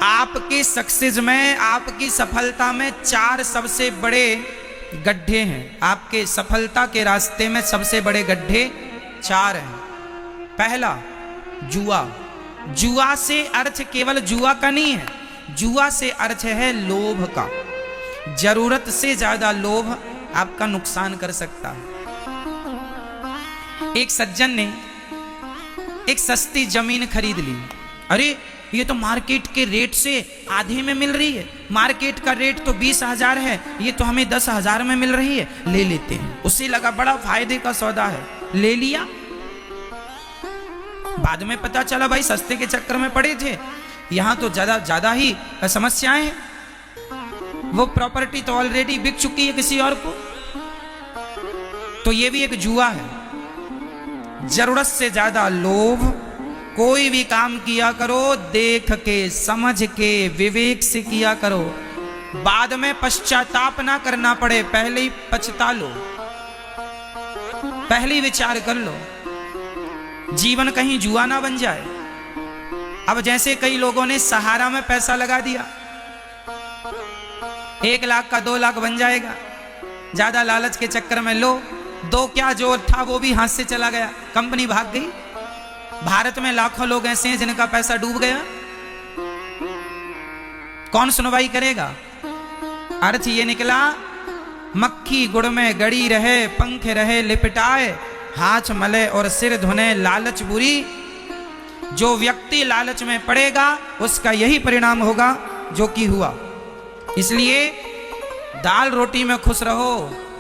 आपके सक्सेस में, आपकी सफलता में 4 सबसे बड़े गड्ढे हैं। आपके सफलता के रास्ते में सबसे बड़े गड्ढे 4 हैं। पहला, जुआ। जुआ से अर्थ केवल जुआ का नहीं है, जुआ से अर्थ है लोभ का। जरूरत से ज्यादा लोभ आपका नुकसान कर सकता है। एक सज्जन ने एक सस्ती जमीन खरीद ली। अरे ये तो मार्केट के रेट से आधे में मिल रही है, मार्केट का रेट तो 20,000 है, ये तो हमें 10,000 में मिल रही है, ले लेते हैं। उसे लगा बड़ा फायदे का सौदा है, ले लिया। बाद में पता चला भाई सस्ते के चक्कर में पड़े थे, यहां तो ज्यादा ही समस्याएं हैं। वो प्रॉपर्टी तो ऑलरेडी बिक चुकी है किसी और को। तो ये भी एक जुआ है। जरूरत से ज्यादा लोभ। कोई भी काम किया करो देख के, समझ के, विवेक से किया करो, बाद में पश्चाताप ना करना पड़े, पहले ही पछता लो, पहले ही विचार कर लो, जीवन कहीं जुआ ना बन जाए। अब जैसे कई लोगों ने सहारा में पैसा लगा दिया, 1 लाख का 2 लाख बन जाएगा, ज्यादा लालच के चक्कर में लो, 2 क्या जो था वो भी हाथ से चला गया, कंपनी भाग गई। भारत में लाखों लोग ऐसे हैं जिनका पैसा डूब गया, कौन सुनवाई करेगा? अर्थ ये निकला, मक्खी गुड़ में गड़ी रहे, पंख रहे लिपटाए, हाथ मले और सिर धुने, लालच बुरी। जो व्यक्ति लालच में पड़ेगा उसका यही परिणाम होगा जो कि हुआ। इसलिए दाल रोटी में खुश रहो,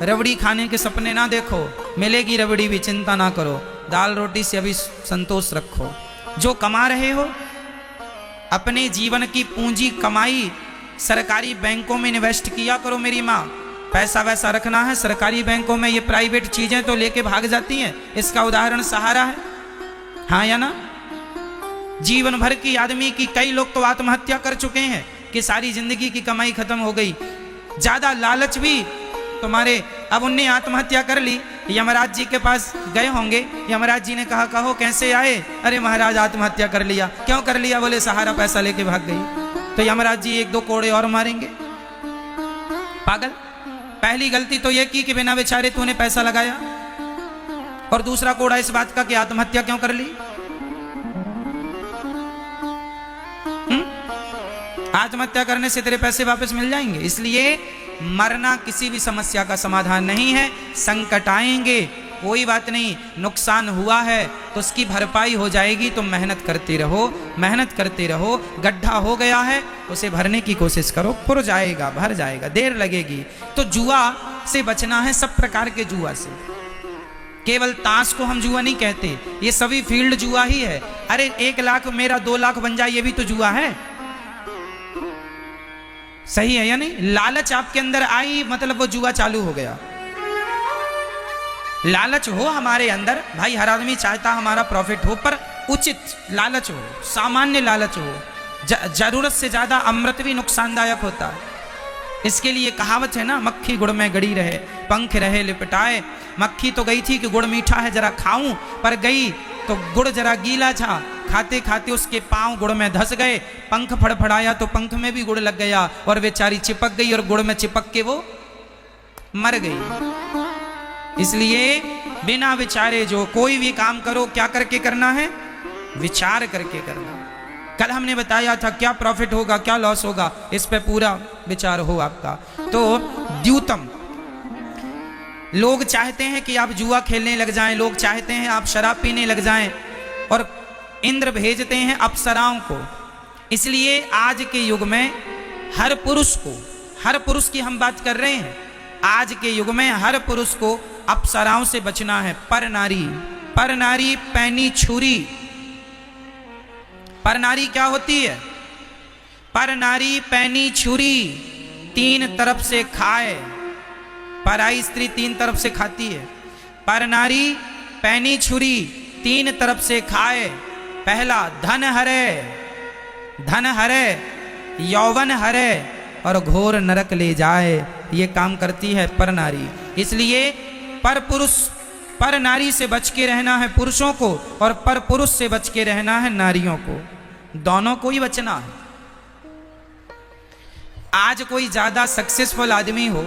रबड़ी खाने के सपने ना देखो, मिलेगी रबड़ी भी चिंता ना करो, दाल रोटी से अभी संतोष रखो। जो कमा रहे हो अपने जीवन की पूंजी कमाई सरकारी बैंकों में इन्वेस्ट किया करो। मेरी माँ, पैसा वैसा रखना है सरकारी बैंकों में, ये प्राइवेट चीजें तो लेके भाग जाती हैं। इसका उदाहरण सहारा है, हाँ या ना? जीवन भर की आदमी की, कई लोग तो आत्महत्या कर चुके हैं कि सारी जिंदगी की कमाई खत्म हो गई। ज्यादा लालच भी तुम्हारे, अब उनने आत्महत्या कर ली, यमराज जी के पास गए होंगे, यमराज जी ने कहा कहो कैसे आए? अरे महाराज आत्महत्या कर लिया। क्यों कर लिया? बोले सहारा पैसा लेके भाग गई। तो यमराज जी 1-2 कोड़े और मारेंगे। पागल, पहली गलती तो ये की कि बिना बेचारे तूने पैसा लगाया, और दूसरा कोड़ा इस बात का कि आत्महत्या क्यों कर ली। आत्महत्या करने से तेरे पैसे वापस मिल जाएंगे। इसलिए मरना किसी भी समस्या का समाधान नहीं है। संकट आएंगे, कोई बात नहीं, नुकसान हुआ है तो उसकी भरपाई हो जाएगी। तो मेहनत करते रहो, मेहनत करते रहो। गड्ढा हो गया है उसे भरने की कोशिश करो, पुर जाएगा, भर जाएगा, देर लगेगी। तो जुआ से बचना है, सब प्रकार के जुआ से। केवल ताश को हम जुआ नहीं कहते, ये सभी फील्ड जुआ ही है। अरे 1 लाख मेरा 2 लाख बन जाए, ये भी तो जुआ है। सही है या नहीं? लालच आपके अंदर आई मतलब वो जुआ चालू हो गया। लालच हो हमारे अंदर, भाई हर आदमी चाहता हमारा प्रॉफिट हो, पर उचित लालच हो, सामान्य लालच हो। जरूरत से ज्यादा अमृत भी नुकसानदायक होता है। इसके लिए कहावत है ना, मक्खी गुड़ में गड़ी रहे, पंख रहे लिपटाए। मक्खी तो गई थी कि गुड़ मीठा है जरा खाऊं, पर गई तो गुड़ जरा गीला था, खाते खाते उसके पांव गुड़ में धस गए। पंख फड़फड़ाया तो पंख में भी गुड़ लग गया और बेचारी चिपक गई, और गुड़ में चिपक के वो मर गई। इसलिए बिना विचारे जो कोई भी काम करो, क्या करके करना है? विचार करके करना। कल हमने बताया था क्या प्रॉफिट होगा, क्या लॉस होगा, इस पे पूरा विचार हो आपका। तो द्यूतम, लोग चाहते हैं कि आप जुआ खेलने लग जाएं, लोग चाहते हैं आप शराब पीने लग जाएं, और इंद्र भेजते हैं अप्सराओं को। इसलिए आज के युग में हर पुरुष को, हर पुरुष की हम बात कर रहे हैं, आज के युग में हर पुरुष को अप्सराओं से बचना है। पर नारी, पर नारी पैनी छुरी। पर नारी क्या होती है? पर नारी पैनी छुरी, 3 तरफ से खाए। पराई स्त्री 3 तरफ से खाती है, पर नारी पैनी छुरी 3 तरफ से खाए। पहला धन हरे, धन हरे, यौवन हरे, और घोर नरक ले जाए। ये काम करती है पर नारी। इसलिए पर पुरुष, पर नारी से बच के रहना है पुरुषों को, और पर पुरुष से बच के रहना है नारियों को। दोनों को ही बचना है। आज कोई ज्यादा सक्सेसफुल आदमी हो,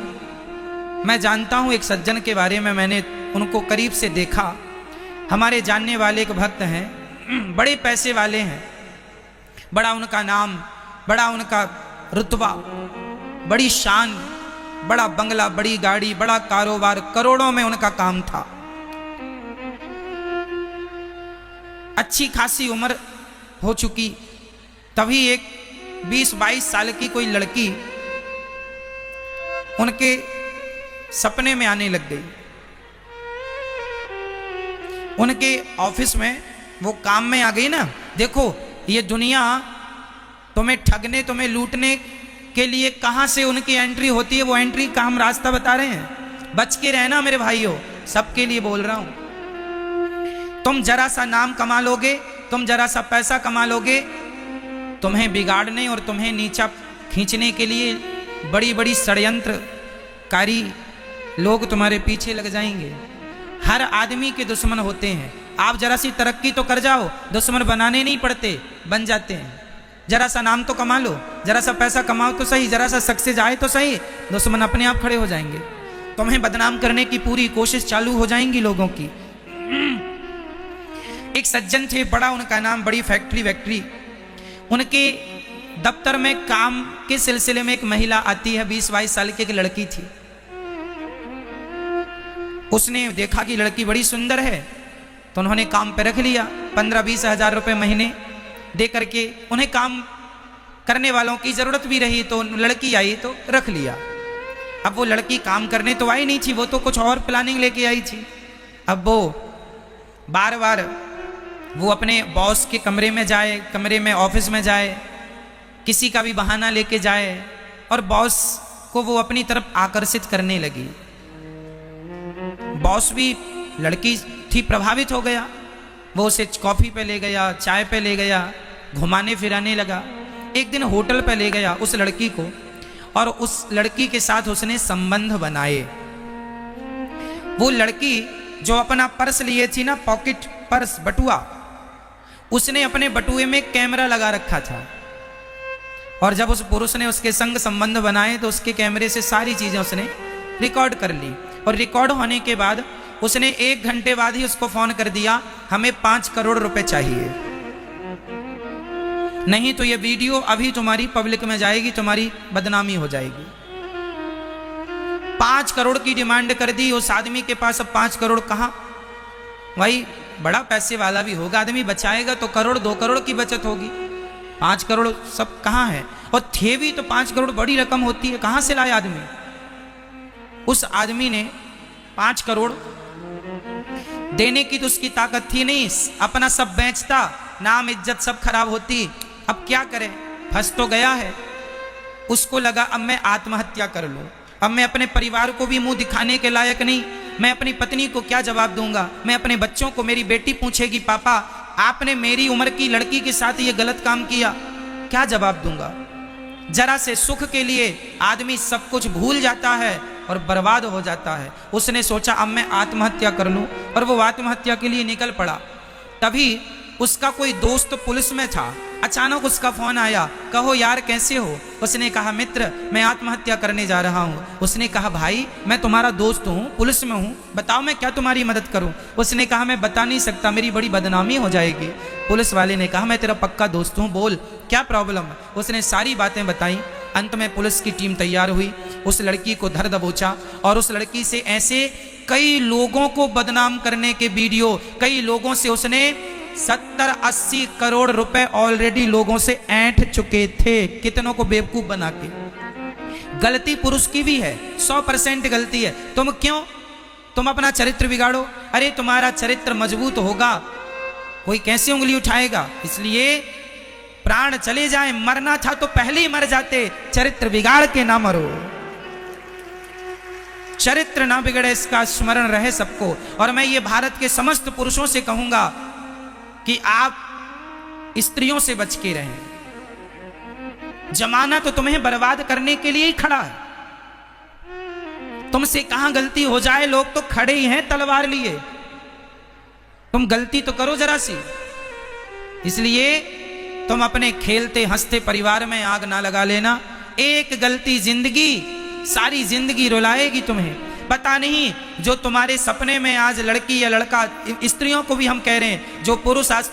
मैं जानता हूं एक सज्जन के बारे में, मैंने उनको करीब से देखा। हमारे जानने वाले एक भक्त हैं, बड़े पैसे वाले हैं, बड़ा उनका नाम, बड़ा उनका रुतबा, बड़ी शान, बड़ा बंगला, बड़ी गाड़ी, बड़ा कारोबार, करोड़ों में उनका काम था। अच्छी खासी उम्र हो चुकी, तभी एक 20-22 साल की कोई लड़की उनके सपने में आने लग गई। उनके ऑफिस में वो काम में आ गई ना। देखो ये दुनिया तुम्हें ठगने, तुम्हें लूटने के लिए कहां से उनकी एंट्री होती है, वो एंट्री का हम रास्ता बता रहे हैं। बच के रहना मेरे भाइयों, सबके लिए बोल रहा हूं। तुम जरा सा नाम कमा लोगे, तुम जरा सा पैसा कमा लोगे, तुम्हें बिगाड़ने और तुम्हें नीचा खींचने के लिए बड़ी बड़ी षड्यंत्रकारी लोग तुम्हारे पीछे लग जाएंगे। हर आदमी के दुश्मन होते हैं। आप जरा सी तरक्की तो कर जाओ, दुश्मन बनाने नहीं पड़ते, बन जाते हैं। जरा सा नाम तो कमा लो, जरा सा पैसा कमाओ तो सही, जरा सा सक्सेस आए तो सही, दुश्मन अपने आप खड़े हो जाएंगे। तुम्हें बदनाम करने की पूरी कोशिश चालू हो जाएंगी लोगों की। एक सज्जन थे, बड़ा उनका नाम, बड़ी फैक्ट्री। उनके दफ्तर में काम के सिलसिले में एक महिला आती है, 20-22 साल की एक लड़की थी। उसने देखा कि लड़की बड़ी सुंदर है, तो उन्होंने काम पे रख लिया। 15-20 हजार रुपए महीने दे करके उन्हें काम करने वालों की जरूरत भी रही, तो लड़की आई तो रख लिया। अब वो लड़की काम करने तो आई नहीं थी, वो तो कुछ और प्लानिंग लेके आई थी। अब वो बार बार वो अपने बॉस के कमरे में जाए, कमरे में ऑफिस में जाए, किसी का भी बहाना लेके जाए, और बॉस को वो अपनी तरफ आकर्षित करने लगी। बॉस भी, लड़की थी, प्रभावित हो गया। वो उसे कॉफी पे ले गया, चाय पे ले गया, घुमाने फिराने लगा। एक दिन होटल पे ले गया उस लड़की को, और उस लड़की के साथ उसने संबंध बनाए। वो लड़की जो अपना पर्स लिए थी ना, पॉकेट पर्स, बटुआ, उसने अपने बटुए में कैमरा लगा रखा था। और जब उस पुरुष ने उसके संग संबंध बनाए तो उसके कैमरे से सारी चीजें उसने रिकॉर्ड कर ली। और रिकॉर्ड होने के बाद उसने 1 घंटे बाद ही उसको फोन कर दिया, हमें 5 करोड़ रुपए चाहिए, नहीं तो ये वीडियो अभी तुम्हारी पब्लिक में जाएगी, तुम्हारी बदनामी हो जाएगी। 5 करोड़ की डिमांड कर दी। उस आदमी के पास अब 5 करोड़ कहां, भाई बड़ा पैसे वाला भी होगा आदमी, बचाएगा तो 1-2 करोड़ की बचत होगी। 5 करोड़ सब कहां है, और थे भी तो 5 करोड़ बड़ी रकम होती है, कहां से लाए आदमी। उस आदमी ने 5 करोड़ देने की तो उसकी ताकत थी नहीं, अपना सब बेचता, नाम इज्जत सब खराब होती। अब क्या करे, फंस तो गया है। उसको लगा अब मैं आत्महत्या कर लूं, अब मैं अपने परिवार को भी मुंह दिखाने के लायक नहीं, मैं अपनी पत्नी को क्या जवाब दूंगा, मैं अपने बच्चों को, मेरी बेटी पूछेगी पापा आपने मेरी उम्र की लड़की के साथ ये गलत काम किया, क्या जवाब दूंगा। जरा से सुख के लिए आदमी सब कुछ भूल जाता है और बर्बाद हो जाता है। उसने सोचा अब मैं आत्महत्या कर लूं, और वो आत्महत्या के लिए निकल पड़ा। तभी उसका कोई दोस्त पुलिस में था, अचानक उसका फोन आया, कहो यार कैसे हो। उसने कहा मित्र मैं आत्महत्या करने जा रहा हूँ। उसने कहा भाई मैं तुम्हारा दोस्त हूँ, पुलिस में हूँ, बताओ मैं क्या तुम्हारी मदद करूँ। उसने कहा मैं बता नहीं सकता, मेरी बड़ी बदनामी हो जाएगी। पुलिस वाले ने कहा मैं तेरा पक्का दोस्त हूँ, बोल क्या प्रॉब्लम है। उसने सारी बातें बताई। अंत में पुलिस की टीम तैयार हुई, उस लड़की को धर दबोचा, और उस लड़की से ऐसे कई लोगों को बदनाम करने के वीडियो, कई लोगों से उसने 70-80 करोड़ रुपए ऑलरेडी लोगों से ऐंठ चुके थे, कितनों को बेवकूफ बना के। गलती पुरुष की भी है, 100% गलती है। तुम अपना चरित्र बिगाड़ो, अरे तुम्हारा चरित्र मजबूत होगा, कोई कैसे उंगली उठाएगा। इसलिए प्राण चले जाए, मरना था तो पहले ही मर जाते, चरित्र बिगाड़ के ना मरो। चरित्र ना बिगड़े, इसका स्मरण रहे सबको। और मैं ये भारत के समस्त पुरुषों से कहूंगा कि आप स्त्रियों से बच के रहें। जमाना तो तुम्हें बर्बाद करने के लिए ही खड़ा है। तुमसे कहां गलती हो जाए, लोग तो खड़े ही हैं तलवार लिए। तुम गलती तो करो जरा सी। इसलिए तुम अपने खेलते हंसते परिवार में आग ना लगा लेना, एक गलती जिंदगी सारी जिंदगी रुलाएगी तुम्हें। पता नहीं जो तुम्हारे सपने में आज लड़की या लड़का, स्त्रियों को भी हम कह रहे हैं, जो पुरुष आज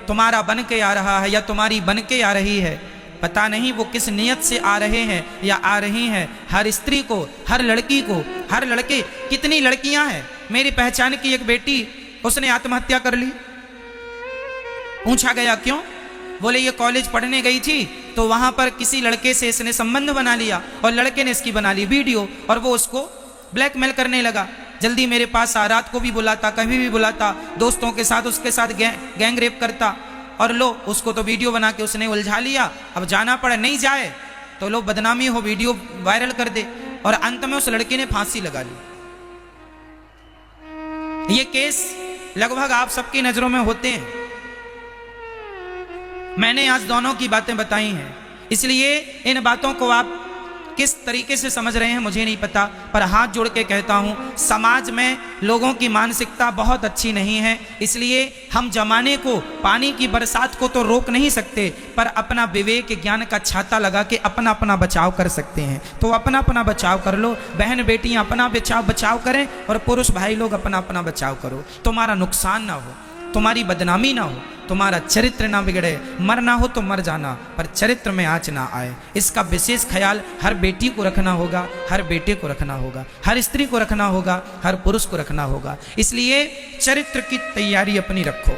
तुम्हारा बन के आ रहा है या तुम्हारी बन के आ रही है, पता नहीं वो किस नियत से आ रहे हैं या आ रही हैं। हर स्त्री को, हर लड़की को, हर लड़के, कितनी लड़कियां हैं। मेरी पहचान की एक बेटी, उसने आत्महत्या कर ली। पूछा गया क्यों? बोले ये कॉलेज पढ़ने गई थी तो वहां पर किसी लड़के से इसने संबंध बना लिया और लड़के ने इसकी बना ली वीडियो और वो उसको ब्लैकमेल करने लगा। जल्दी मेरे पास आ, रात को भी बुलाता, कभी भी बुलाता, दोस्तों के साथ उसके साथ गैंग रेप करता और लो उसको तो वीडियो बना के उसने उलझा लिया। अब जाना पड़े, नहीं जाए तो लो बदनामी हो, वीडियो वायरल कर दे और अंत में उस लड़के ने फांसी लगा ली। ये केस लगभग आप सबकी नजरों में होते हैं। मैंने आज दोनों की बातें बताई हैं, इसलिए इन बातों को आप किस तरीके से समझ रहे हैं मुझे नहीं पता, पर हाथ जोड़ के कहता हूं समाज में लोगों की मानसिकता बहुत अच्छी नहीं है। इसलिए हम जमाने को, पानी की बरसात को तो रोक नहीं सकते, पर अपना विवेक ज्ञान का छाता लगा के अपना अपना बचाव कर सकते हैं। तो अपना अपना बचाव कर लो, बहन बेटियां अपना बचाव करें और पुरुष भाई लोग अपना अपना बचाव करो। तुम्हारा नुकसान ना हो, तुम्हारी बदनामी ना हो, तुम्हारा चरित्र ना बिगड़े। मरना हो तो मर जाना, पर चरित्र में आँच ना आए, इसका विशेष ख्याल हर बेटी को रखना होगा, हर बेटे को रखना होगा, हर स्त्री को रखना होगा, हर पुरुष को रखना होगा। इसलिए चरित्र की तैयारी अपनी रखो।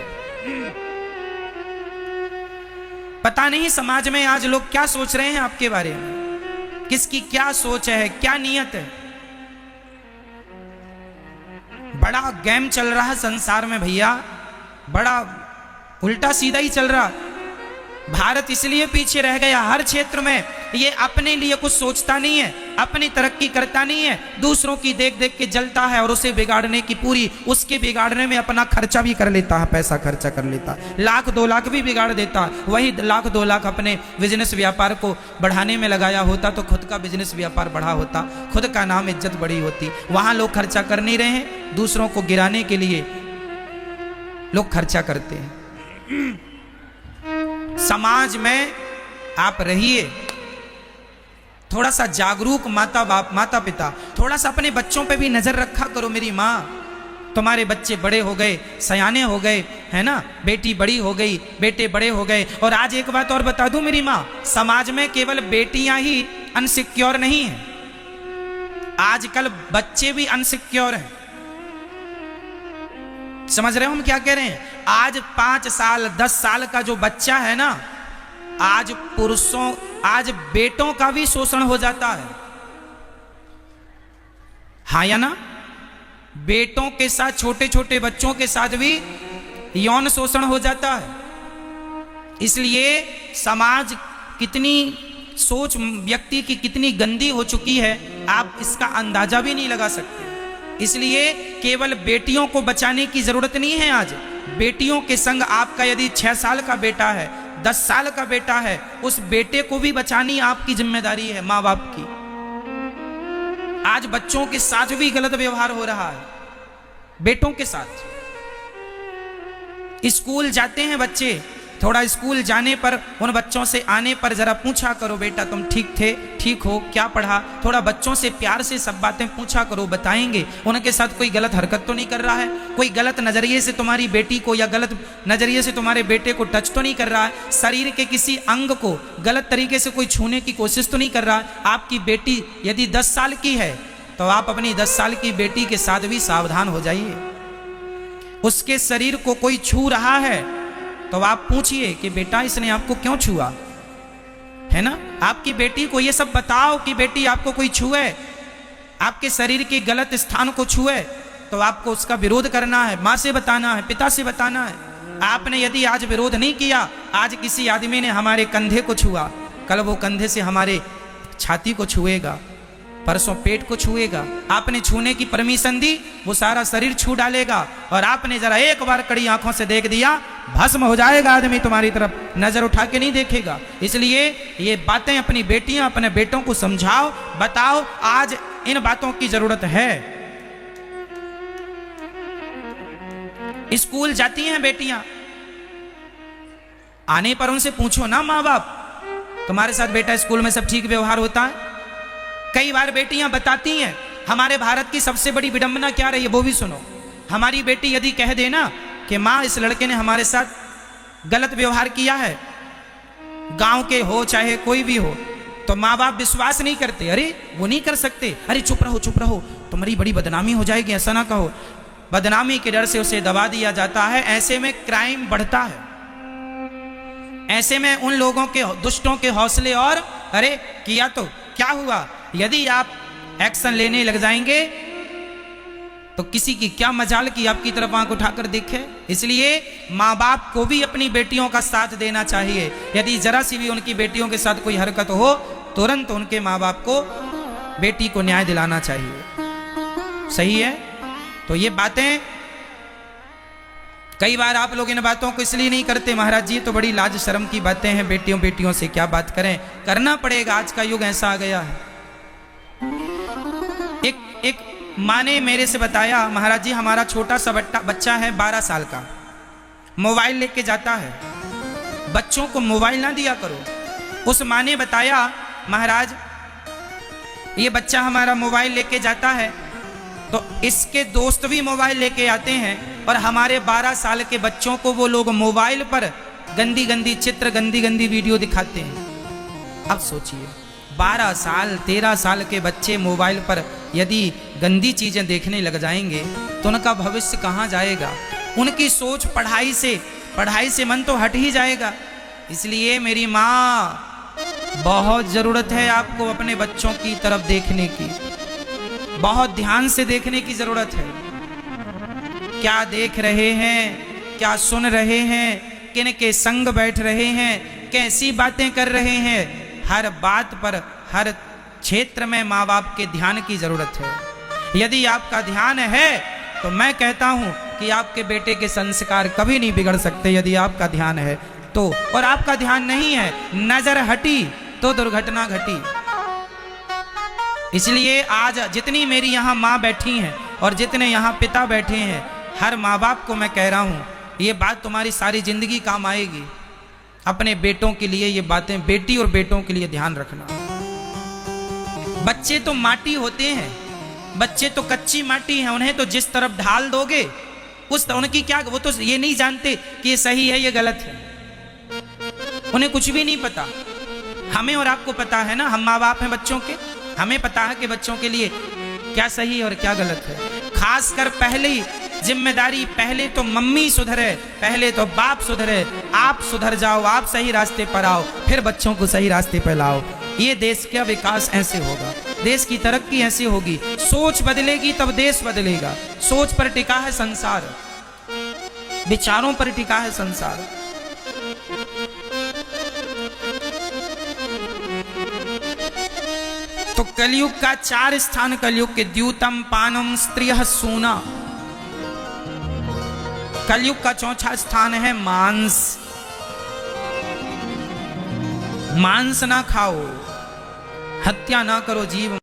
पता नहीं समाज में आज लोग क्या सोच रहे हैं आपके बारे में, किसकी क्या सोच है, क्या नियत है। बड़ा गेम चल रहा है संसार में भैया, बड़ा उल्टा सीधा ही चल रहा। भारत इसलिए पीछे रह गया हर क्षेत्र में, ये अपने लिए कुछ सोचता नहीं है, अपनी तरक्की करता नहीं है, दूसरों की देख देख के जलता है और उसे बिगाड़ने की पूरी, उसके बिगाड़ने में अपना खर्चा भी कर लेता है, पैसा खर्चा कर लेता, 1,00,000 2,00,000 भी बिगाड़ देता। वही 1,00,000 2,00,000 अपने बिजनेस व्यापार को बढ़ाने में लगाया होता तो खुद का बिजनेस व्यापार बढ़ा होता, खुद का नाम इज्जत बड़ी होती। वहां लोग खर्चा कर नहीं रहे हैं, दूसरों को गिराने के लिए लोग खर्चा करते हैं। समाज में आप रहिए थोड़ा सा जागरूक, माता पिता थोड़ा सा अपने बच्चों पे भी नजर रखा करो। मेरी माँ, तुम्हारे बच्चे बड़े हो गए, सयाने हो गए, है ना, बेटी बड़ी हो गई, बेटे बड़े हो गए। और आज एक बात और बता दूं मेरी माँ, समाज में केवल बेटियां ही अनसिक्योर नहीं है, आजकल बच्चे भी अनसिक्योर हैं। समझ रहे हो हम क्या कह रहे हैं? आज 5 साल 10 साल का जो बच्चा है ना, आज बेटों का भी शोषण हो जाता है। हाँ या ना? बेटों के साथ, छोटे छोटे बच्चों के साथ भी यौन शोषण हो जाता है। इसलिए समाज कितनी सोच व्यक्ति की कितनी गंदी हो चुकी है, आप इसका अंदाजा भी नहीं लगा सकते। इसलिए केवल बेटियों को बचाने की जरूरत नहीं है। आज बेटियों के संग आपका यदि 6 साल का बेटा है, 10 साल का बेटा है, उस बेटे को भी बचानी आपकी जिम्मेदारी है, माँ बाप की। आज बच्चों के साथ भी गलत व्यवहार हो रहा है, बेटों के साथ। स्कूल जाते हैं बच्चे, थोड़ा स्कूल जाने पर उन बच्चों से आने पर जरा पूछा करो, बेटा तुम ठीक थे, ठीक हो, क्या पढ़ा। थोड़ा बच्चों से प्यार से सब बातें पूछा करो, बताएंगे उनके साथ कोई गलत हरकत तो नहीं कर रहा है, कोई गलत नजरिए से तुम्हारी बेटी को या गलत नजरिए से तुम्हारे बेटे को टच तो नहीं कर रहा है, शरीर के किसी अंग को गलत तरीके से कोई छूने की कोशिश तो नहीं कर रहा है। आपकी बेटी यदि 10 साल की है तो आप अपनी 10 साल की बेटी के साथ भी सावधान हो जाइए। उसके शरीर को कोई छू रहा है तो आप पूछिए कि बेटा इसने आपको क्यों छुआ, है ना। आपकी बेटी को ये सब बताओ कि बेटी आपको कोई छुए, आपके शरीर के गलत स्थान को छुए तो आपको उसका विरोध करना है, माँ से बताना है, पिता से बताना है। आपने यदि आज विरोध नहीं किया, आज किसी आदमी ने हमारे कंधे को छुआ, कल वो कंधे से हमारे छाती को छुएगा, परसों पेट को छुएगा। आपने छूने की परमिशन दी, वो सारा शरीर छू डालेगा और आपने जरा एक बार कड़ी आंखों से देख दिया, भस्म हो जाएगा आदमी, तुम्हारी तरफ नजर उठा के नहीं देखेगा। इसलिए ये बातें अपनी बेटियां अपने बेटों को समझाओ, बताओ, आज इन बातों की जरूरत है। स्कूल जाती हैं बेटियां, आने पर उनसे पूछो ना माँ बाप तुम्हारे साथ बेटा स्कूल में सब ठीक व्यवहार होता है? कई बार बेटियां बताती हैं हमारे भारत की सबसे बड़ी विडंबना क्या रही है, वो भी सुनो। हमारी बेटी यदि कह देना कि माँ इस लड़के ने हमारे साथ गलत व्यवहार किया है, गांव के हो चाहे कोई भी हो, तो माँ बाप विश्वास नहीं करते। अरे वो नहीं कर सकते, अरे चुप रहो, तुम्हारी बड़ी बदनामी हो जाएगी, ऐसा ना कहो। बदनामी के डर से उसे दबा दिया जाता है। ऐसे में क्राइम बढ़ता है, ऐसे में उन लोगों के दुष्टों के हौसले और अरे किया तो क्या हुआ, यदि आप एक्शन लेने लग जाएंगे तो किसी की क्या मजाल की आपकी तरफ आंख उठाकर देखे। इसलिए माँ बाप को भी अपनी बेटियों का साथ देना चाहिए। यदि जरा सी भी उनकी बेटियों के साथ कोई हरकत हो, तुरंत उनके माँ बाप को बेटी को न्याय दिलाना चाहिए। सही है? तो ये बातें कई बार आप लोग इन बातों को इसलिए नहीं करते, महाराज जी तो बड़ी लाज शर्म की बातें हैं, बेटियों से क्या बात करें, करना पड़ेगा, आज का युग ऐसा आ गया है। एक माँ ने मेरे से बताया, महाराज जी हमारा छोटा सा बच्चा है 12 साल का, मोबाइल लेके जाता है, बच्चों को मोबाइल ना दिया करो। उस माँ ने बताया, महाराज ये बच्चा हमारा मोबाइल लेके जाता है तो इसके दोस्त भी मोबाइल लेके आते हैं और हमारे 12 साल के बच्चों को वो लोग मोबाइल पर गंदी गंदी चित्र, गंदी गंदी वीडियो दिखाते हैं। अब सोचिए 12 साल 13 साल के बच्चे मोबाइल पर यदि गंदी चीजें देखने लग जाएंगे तो उनका भविष्य कहाँ जाएगा? उनकी सोच पढ़ाई से मन तो हट ही जाएगा। इसलिए मेरी माँ, बहुत जरूरत है आपको अपने बच्चों की तरफ देखने की, बहुत ध्यान से देखने की जरूरत है। क्या देख रहे हैं, क्या सुन रहे हैं, किन के संग बैठ रहे हैं, कैसी बातें कर रहे हैं, हर बात पर हर क्षेत्र में माँ बाप के ध्यान की जरूरत है। यदि आपका ध्यान है तो मैं कहता हूं कि आपके बेटे के संस्कार कभी नहीं बिगड़ सकते, यदि आपका ध्यान है तो। और आपका ध्यान नहीं है, नजर हटी तो दुर्घटना घटी। इसलिए आज जितनी मेरी यहाँ माँ बैठी हैं और जितने यहाँ पिता बैठे हैं, हर माँ बाप को मैं कह रहा हूँ, ये बात तुम्हारी सारी जिंदगी काम आएगी। अपने बेटों के लिए ये बातें, बेटी और बेटों के लिए ध्यान रखना। बच्चे तो माटी होते हैं, बच्चे तो कच्ची माटी हैं, उन्हें तो जिस तरफ ढाल दोगे उस उनकी क्या, वो तो ये नहीं जानते कि ये सही है ये गलत है, उन्हें कुछ भी नहीं पता। हमें और आपको पता है ना, हम माँ बाप हैं बच्चों के, हमें पता है कि बच्चों के लिए क्या सही है और क्या गलत है। खासकर पहली जिम्मेदारी, पहले तो मम्मी सुधरे, पहले तो बाप सुधरे, आप सुधर जाओ, आप सही रास्ते पर आओ, फिर बच्चों को सही रास्ते पर लाओ। ये देश का विकास ऐसे होगा, देश की तरक्की ऐसी होगी। सोच बदलेगी तब देश बदलेगा। सोच पर टिका है संसार, विचारों पर टिका है संसार। तो कलयुग का 4 स्थान, कलयुग के द्यूतम पानम स्त्रियः सूना। कलयुग का 4था स्थान है मांस। मांस ना खाओ, हत्या ना करो, जीव